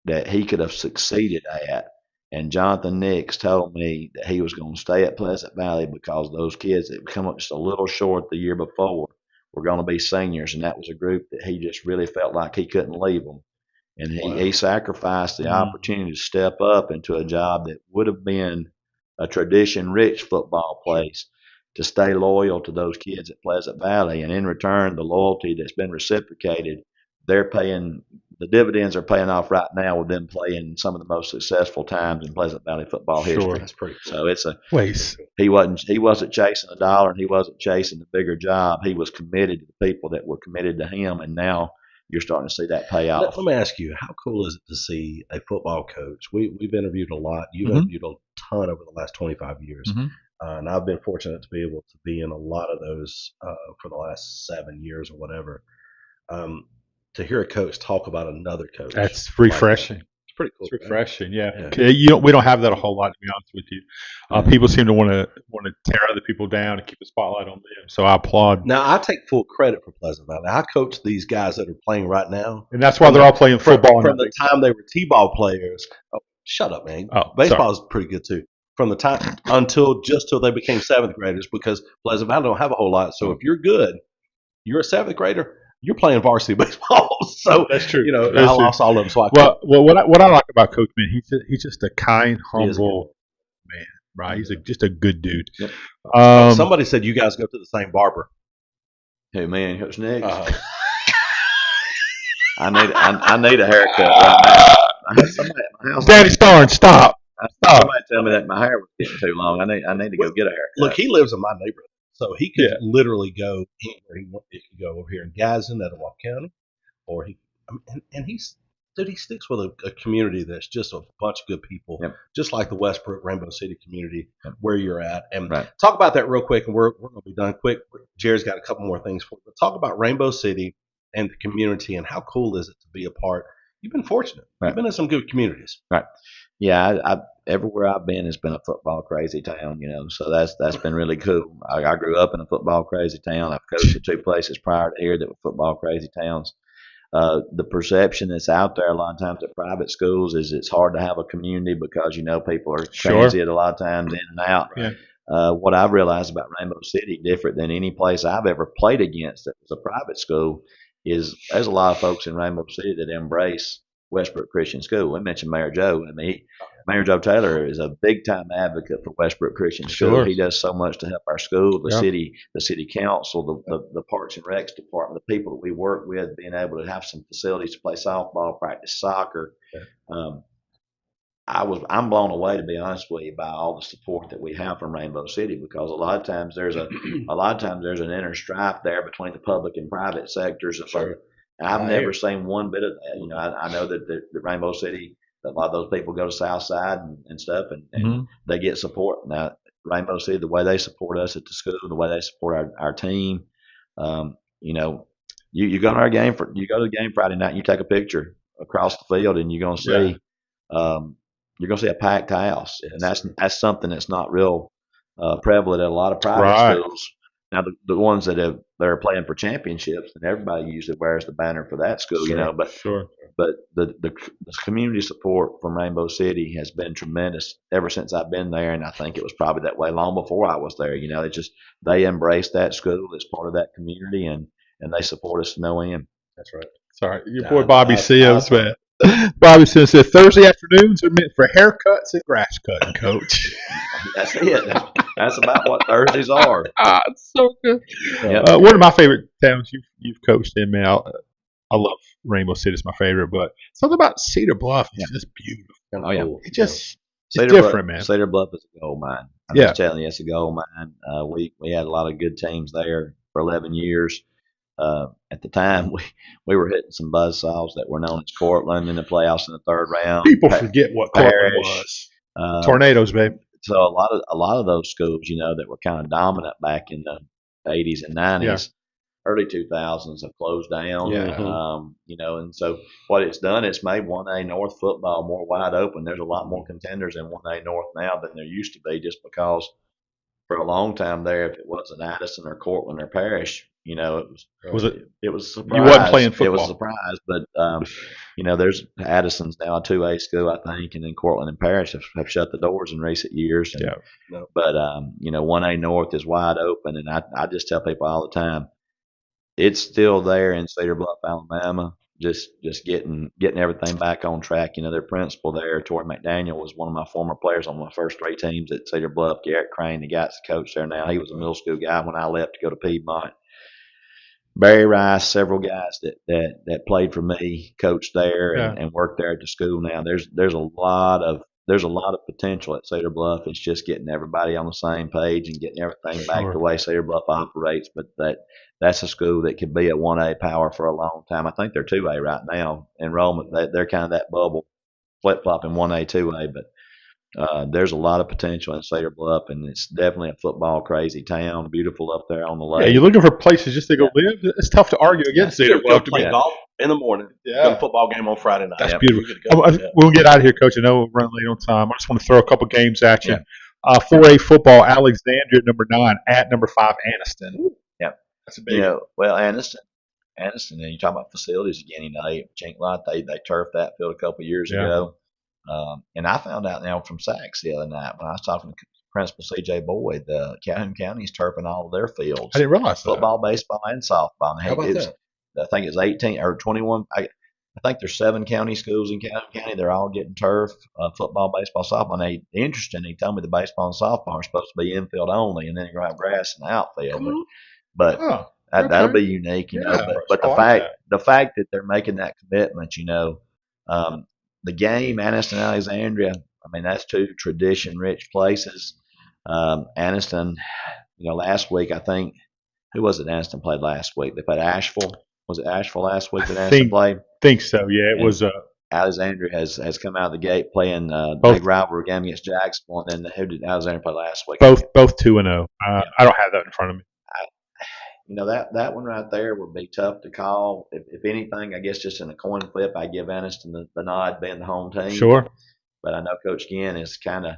that he could have succeeded at. And Jonathan Nix told me that he was going to stay at Pleasant Valley because those kids that come up just a little short the year before were going to be seniors, and that was a group that he just really felt like he couldn't leave them. And he sacrificed the opportunity to step up into a job that would have been a tradition-rich football place to stay loyal to those kids at Pleasant Valley. And in return, the loyalty that's been reciprocated, they're paying the dividends are paying off right now with them playing some of the most successful times in Pleasant Valley football history. That's pretty cool. So it's a Waste. he wasn't chasing a dollar, and he wasn't chasing the bigger job. He was committed to the people that were committed to him, and now you're starting to see that pay off. Let me ask you, how cool is it to see a football coach? We've interviewed a lot. You've Mhm. interviewed a ton over the last 25 years. Mhm. And I've been fortunate to be able to be in a lot of those for the last 7 years or whatever. To hear a coach talk about another coach. That's like that, refreshing. it's pretty cool. It's refreshing, yeah. Yeah. We don't have that a whole lot, to be honest with you. People seem to want to tear other people down and keep a spotlight on them. So I applaud. Now, I take full credit for Pleasant Valley. I coach these guys that are playing right now. And that's why they're all playing football. From the time they were T-ball players. Oh, shut up, man. Baseball is pretty good, too. From the time until they became seventh graders, because Pleasant Valley don't have a whole lot. So if you're good, you're a seventh grader, you're playing varsity baseball. So that's true. I lost all of them. So what I like about Coach Man, he's just a kind, humble man, right? He's just a good dude. Yep. Somebody said you guys go to the same barber. Hey man, Coach Nick. I need a haircut right now. Somebody at my house. Daddy Starn, stop. Somebody tell me that my hair was getting too long. I need to go get a haircut. Look, he lives in my neighborhood, so he could literally go anywhere he wanted. He could go over here in Gadsden, Etowah County, or he sticks with a community that's just a bunch of good people, just like the Westbrook Rainbow City community where you're at. And talk about that real quick, and we're going to be done quick. Jerry's got a couple more things for you. But talk about Rainbow City and the community, and how cool is it to be a part. You've been fortunate. You've been in some good communities. Right. Yeah, everywhere I've been has been a football crazy town, so that's been really cool. I grew up in a football crazy town. I've coached at two places prior to here that were football crazy towns. The perception that's out there a lot of times at private schools is it's hard to have a community because people are transient a lot of times in and out. What I've realized about Rainbow City, different than any place I've ever played against that was a private school, is there's a lot of folks in Rainbow City that embrace Westbrook Christian School. We mentioned Mayor Joe. Mayor Joe Taylor is a big time advocate for Westbrook Christian School. He does so much to help our school, the city council, the Parks and Recs department, the people that we work with, being able to have some facilities to play softball, practice soccer. I'm blown away, to be honest with you, by all the support that we have from Rainbow City, because a lot of times there's an inner strife there between the public and private sectors. I've never seen one bit of that. I know that the Rainbow City, a lot of those people go to Southside and stuff, and they get support. Now, Rainbow City, the way they support us at the school, the way they support our team, you go to our game you go to the game Friday night, and you take a picture across the field, and you're going to see a packed house, and that's something that's not real prevalent at a lot of private schools. Now, the ones that are playing for championships, and everybody usually wears the banner for that school, But the community support from Rainbow City has been tremendous ever since I've been there, and I think it was probably that way long before I was there. They embrace that school as part of that community, and they support us to no end. That's right. Sorry, your boy Bobby Sims, man. Bobby Sims said Thursday afternoons are meant for haircuts and grass cutting, Coach. That's it. That's about what Thursdays are. It's so good. One of my favorite towns you've coached in, man. I love Rainbow City. It's my favorite, but something about Cedar Bluff is just beautiful. Oh yeah, it's different, man. Cedar Bluff is a gold mine. I'm just telling you, it's a gold mine. We had a lot of good teams there for 11 years. At the time, we were hitting some buzzsaws that were known as Cortland in the playoffs in the third round. People forget what Cortland was. Tornadoes, babe. So a lot of those schools, that were kind of dominant back in the 80s and 90s, early 2000s have closed down. Yeah. And so what it's done, it's made 1A North football more wide open. There's a lot more contenders in 1A North now than there used to be, just because for a long time there, if it wasn't Addison or Cortland or Parrish, it was a surprise. You wasn't playing football. It was a surprise, but there's Addison's now a 2A school, I think, and then Cortland and Parrish have shut the doors in recent years. But 1A North is wide open, and I just tell people all the time, it's still there in Cedar Bluff, Alabama. Just getting everything back on track. Their principal there, Tori McDaniel, was one of my former players on my first 3 teams at Cedar Bluff. Garrett Crane, the guy's the coach there now. He was a middle school guy when I left to go to Piedmont. Barry Rice, several guys that played for me, coached there and worked there at the school now. There's a lot of potential at Cedar Bluff. It's just getting everybody on the same page and getting everything back the way Cedar Bluff operates. But that's a school that could be a 1A power for a long time. I think they're 2A right now. Enrollment, they're kind of that bubble, flip-flopping 1A, 2A. But there's a lot of potential in Cedar Bluff, and it's definitely a football crazy town. Beautiful up there on the lake. Yeah, you're looking for places just to go live. It's tough to argue against Cedar Bluff. To play golf in the morning. Go to football game on Friday night. That's beautiful. We'll get out of here, Coach. I know we're running late on time. I just want to throw a couple games at you. 4A football, Alexandria, number 9, at number 5, Anniston. Yeah, that's a big. Anniston. And you talk about facilities again. Chink Lot, they turfed that field a couple of years ago. And I found out now from Sachs the other night when I was talking to Principal C.J. Boyd, Calhoun County's turfing all of their fields. I didn't realize that. Football, baseball, and softball. How about that? I think it's 18 or 21. I think there's 7 county schools in Calhoun County. They're all getting turf, football, baseball, softball. And interesting, he told me the baseball and softball are supposed to be infield only, and then you're going to have grass in the outfield. But that'll be unique, But the fact that they're making that commitment, the game, Anniston, Alexandria, I mean, that's 2 tradition-rich places. Anniston, last week, I think, who was it Anniston played last week? They played Asheville. Was it Asheville last week that Anniston played? I think so, yeah. It was. Alexandria has come out of the gate playing big rivalry game against Jacksonville, and then who did Alexandria play last week? Both 2-0. I don't have that in front of me. That one right there would be tough to call. If anything, I guess just in a coin flip, I give Anniston the nod being the home team. Sure. But I know Coach Ginn is kind of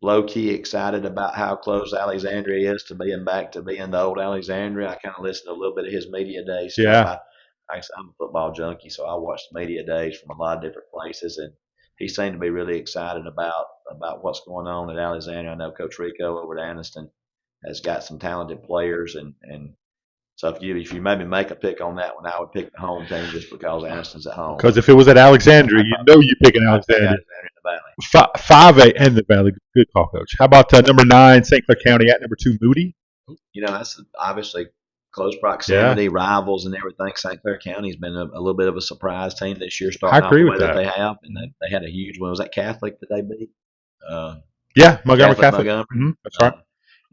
low-key excited about how close Alexandria is to being back to being the old Alexandria. I kind of listened to a little bit of his media day stuff. Yeah. I'm a football junkie, so I watch the media days from a lot of different places, and he seemed to be really excited about what's going on at Alexandria. I know Coach Rico over at Anniston has got some talented players, and so if you maybe make a pick on that one, I would pick the home team just because Anniston's at home. Because if it was at Alexandria, you're picking Alexandria. Alexandria in the Valley. 5A and the Valley. Good call, Coach. How about number 9, St. Clair County, at number 2, Moody? That's obviously close proximity, rivals, and everything. St. Clair County's been a little bit of a surprise team this year, starting off the way that they have, and they had a huge win. Was that Catholic that they beat? Montgomery Catholic. Montgomery. Mm-hmm. That's right.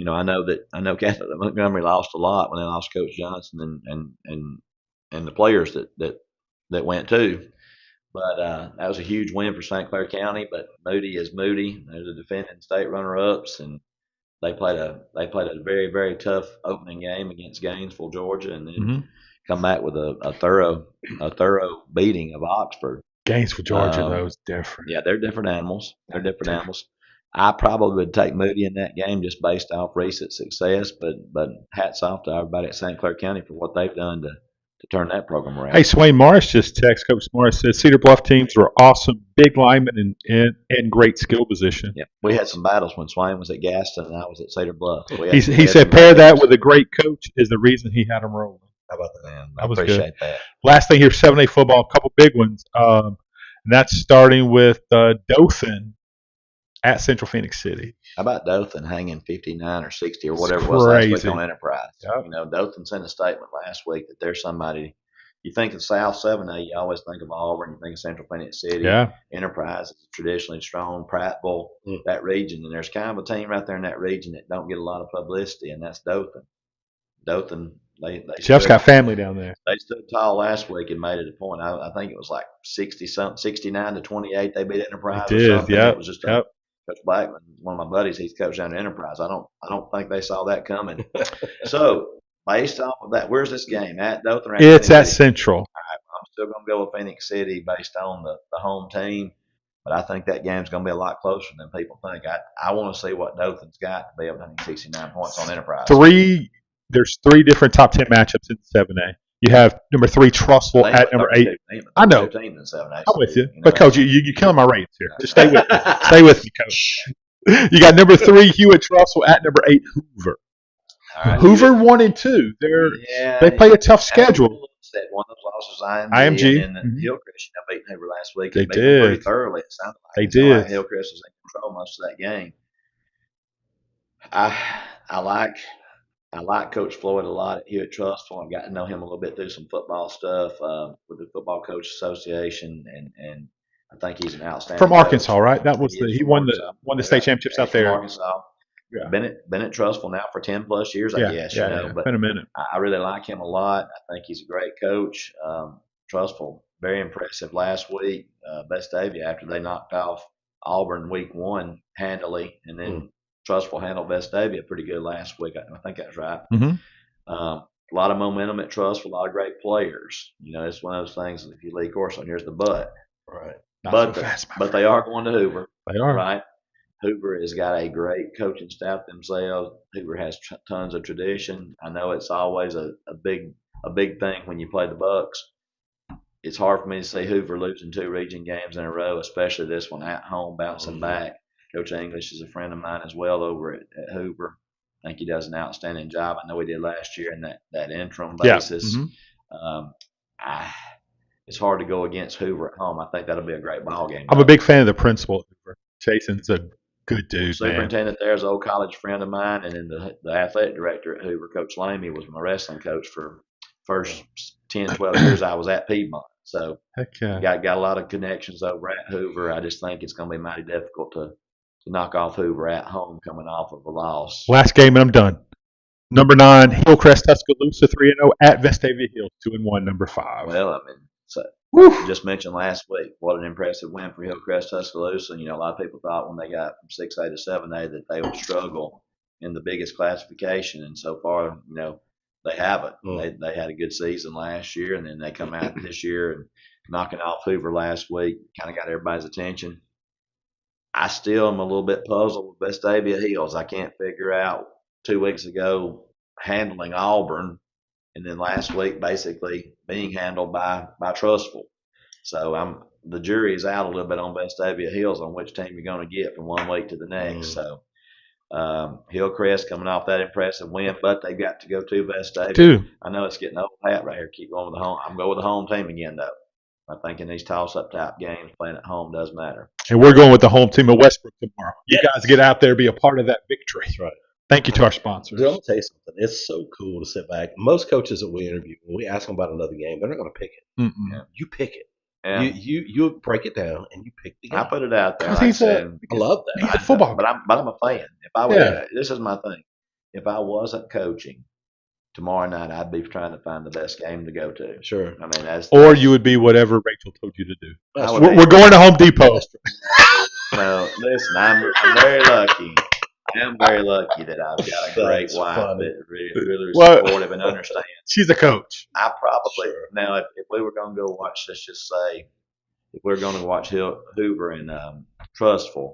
I know Catholic Montgomery lost a lot when they lost Coach Johnson and the players that went too. But that was a huge win for St. Clair County. But Moody is Moody. They're the defending state runner-ups, and they played a very, very tough opening game against Gainesville, Georgia, and then come back with a thorough beating of Oxford. Gainesville, Georgia, though, is different. Yeah, they're different animals. I probably would take Moody in that game just based off recent success, but hats off to everybody at St. Clair County for what they've done to turn that program around. Hey, Swain Morris just texted. Coach Morris said Cedar Bluff teams were awesome, big linemen and great skill position. Yeah, we had some battles when Swain was at Gaston and I was at Cedar Bluff. He said pair that with a great coach is the reason he had them rolling. How about that, man? I appreciate that. Last thing here, 7A football, a couple big ones. And that's starting with Dothan at Central Phoenix City. How about Dothan hanging 59 or 60 or whatever it was last week on Enterprise? Yep. Dothan sent a statement last week that there's somebody. You think of South 7A, you always think of Auburn, you think of Central Phoenix City. Yeah. Enterprise is traditionally strong, Prattville, that region. And there's kind of a team right there in that region that don't get a lot of publicity, and that's Dothan. Dothan, Jeff's got family down there. They stood tall last week and made it a point. I think it was like 69-28. They beat Enterprise. They did, or something. Yep. It was just Coach Blackman, one of my buddies, he's coached down at Enterprise. I don't think they saw that coming. So based off of that, where's this game at Dothan? At It's at Phoenix City? Central. I'm still going to go with Phoenix City based on the home team, but I think that game's going to be a lot closer than people think. I want to see what Dothan's got to be able to hit 69 points on Enterprise. There's 3 different top 10 matchups in 7A. You have number 3 Trussville at number 8. I know. Teams in 7A. I'm with you, but Coach, you're killing my ratings here. Just stay with me. Stay with me, Coach. You got number 3 Hewitt Trussville at number 8 Hoover. Right. Hoover 1 and 2. They play a tough schedule. One of those losses, IMG. And Hillcrest beat Hoover last week. They did pretty thoroughly. It sounded like they did. Like Hillcrest was in control most of that game. I like Coach Floyd a lot at Hewitt Trussville. I've got to know him a little bit through some football stuff with the Football Coach Association, and I think he's an outstanding from Arkansas, coach. Right? That was he won the state championships out there. Arkansas. Yeah. Been at Trussville now for 10 plus years, I guess. But been a minute. I really like him a lot. I think he's a great coach. Trussville, very impressive last week. Vestavia, after they knocked off Auburn week 1 handily, and then Trussville handled Vestavia pretty good last week. I think that's right. Mm-hmm. A lot of momentum at Trussville, a lot of great players. It's one of those things. If you lead course on, here's the but. Right. But they are going to Hoover. They are right. Hoover has got a great coaching staff themselves. Hoover has tons of tradition. I know it's always a big thing when you play the Bucks. It's hard for me to see Hoover losing 2 region games in a row, especially this one at home, bouncing back. Coach English is a friend of mine as well over at Hoover. I think he does an outstanding job. I know he did last year in that interim basis. Yeah. It's hard to go against Hoover at home. I think that'll be a great ball game. I'm a big fan of the principal at Hoover. Jason's a good dude, Superintendent there's an old college friend of mine, and then the athletic director at Hoover, Coach Lamy, was my wrestling coach for first 10, 12 years I was at Piedmont. So got a lot of connections over at Hoover. I just think it's going to be mighty difficult to knock off Hoover at home coming off of a loss. Last game and I'm done. Number 9, Hillcrest Tuscaloosa 3-0 at Vestavia Hills 2-1. Number 5. Well, I mean, so just mentioned last week, what an impressive win for Hillcrest Tuscaloosa. A lot of people thought when they got from 6A to 7A that they would struggle in the biggest classification, and so far, they haven't. They had a good season last year, and then they come out this year and knocking off Hoover last week, kind of got everybody's attention. I still am a little bit puzzled with Vestavia Hills. I can't figure out 2 weeks ago handling Auburn, and then last week basically being handled by Trussville. So the jury is out a little bit on Vestavia Hills on which team you're going to get from 1 week to the next. So Hillcrest coming off that impressive win, but they've got to go to Vestavia. I know it's getting old hat right here. Keep going with the home. I'm going with the home team again, though. I think in these toss-up type games, playing at home does matter. And we're going with the home team of Westbrook tomorrow. You guys get out there, be a part of that victory. That's right. Thank you to our sponsors. Dude, I'm going to tell you something. It's so cool to sit back. Most coaches that we interview, when we ask them about another game, they're not going to pick it. Yeah. You pick it. Yeah. You break it down and you pick the game. I put it out there. Like I love that. He's a football, but I'm a fan. If I this is my thing. If I wasn't coaching, tomorrow night I'd be trying to find the best game to go to. Sure. I mean, or you would be whatever Rachel told you to do. We're going to Home Depot. No, listen, I'm very lucky. I'm very lucky that I've got a great wife that really supportive and understands. She's a coach. I probably now if we were going to go watch, let's just say, if we were going to watch Hoover and Trussville,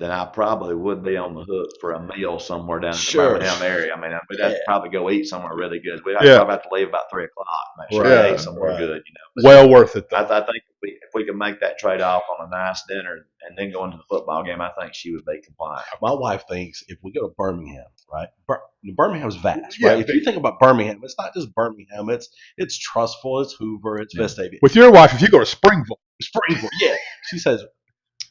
then I probably would be on the hook for a meal somewhere down in the Birmingham area. I mean, we'd have to probably go eat somewhere really good. We'd probably have to leave about 3 o'clock. Make sure we ate somewhere good. Well worth it, though. I think if we could make that trade off on a nice dinner and then go into the football game, I think she would be compliant. My wife thinks if we go to Birmingham, right? Birmingham's vast, right? If you think about Birmingham, it's not just Birmingham. It's Trussville, it's Hoover, it's Vestavia. With your wife, if you go to Springville, she says,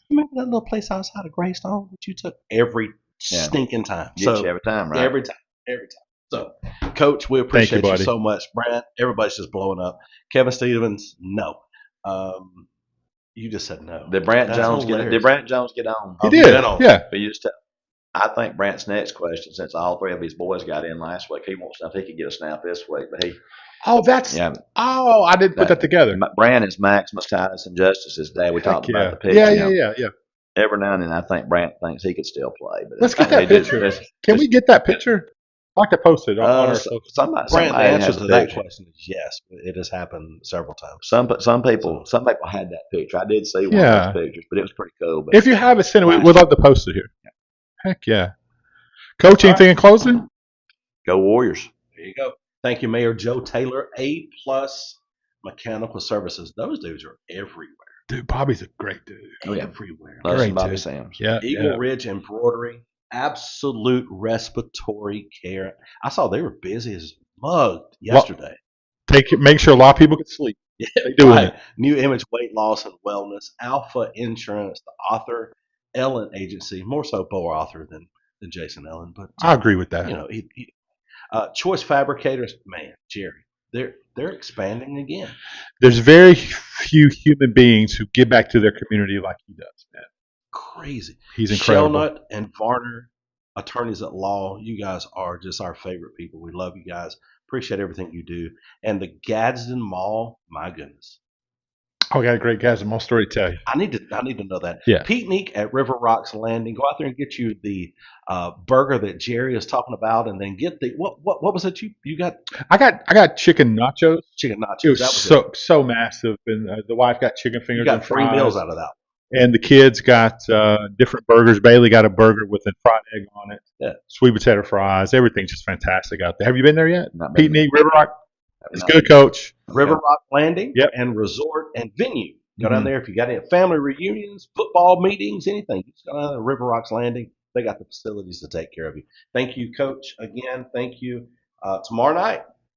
remember that little place outside of Greystone that you took every stinking time? Get you every time, right? Every time. So, Coach, we appreciate you so much. Brad, everybody's just blowing up. Kevin Stevens, no. You just said no. Did Brant Jones get on? He did. Yeah. But you just I think Brant's next question, since all 3 of his boys got in last week, he wants to know if he could get a snap this week. But I didn't put that together. Brant is Maximus Titus and Justice's dad. We talked about the pitch. Yeah. Every now and then, I think Brant thinks he could still play. But let's get that picture. Can we get that picture? I like to post it on our social. Somebody Brent, the answer has to a that picture. question is yes. It has happened several times. Some people had that picture. I did see one Yeah. of those pictures, but it was pretty cool. But If you have it, send it. We'd love to post it here. Heck yeah. Coach, anything in closing? Go Warriors. There you go. Thank you, Mayor Joe Taylor. A+ Mechanical Services. Those dudes are everywhere. Dude, Bobby's a great dude. Oh, yeah. Everywhere. Love Bobby Sams. Yeah. Eagle Ridge Embroidery. Absolute respiratory care. I saw they were busy as mug yesterday. Make sure a lot of people can sleep. Yeah, they doing it. New Image Weight Loss and Wellness. Alpha Insurance. The Author Ellen Agency. More so Bo Author than Jason Ellen. But I agree with that. You know, Choice Fabricators. Man, Jerry. They're expanding again. There's very few human beings who give back to their community like he does, man. Crazy. He's incredible. Shelnut and Varner, attorneys at law. You guys are just our favorite people. We love you guys. Appreciate everything you do. And the Gadsden Mall, my goodness. Oh, I got a great Gadsden Mall story to tell you. I need to know that. Yeah. Picnic at River Rocks Landing. Go out there and get you the burger that Jerry is talking about, and then get the what was it you got? I got chicken nachos. Chicken nachos. It was so massive, and the wife got chicken fingers. You got and fries. 3 meals out of that. And the kids got different burgers. Bailey got a burger with a fried egg on it. Yeah. Sweet potato fries. Everything's just fantastic out there. Have you been there yet? Not been Picnic, River Rock. It's good, Coach. River Rock Landing. Yep. And resort and venue. Go down there if you got any family reunions, football meetings, anything. Just go down to River Rocks Landing. They got the facilities to take care of you. Thank you, Coach. Again, thank you. Tomorrow night,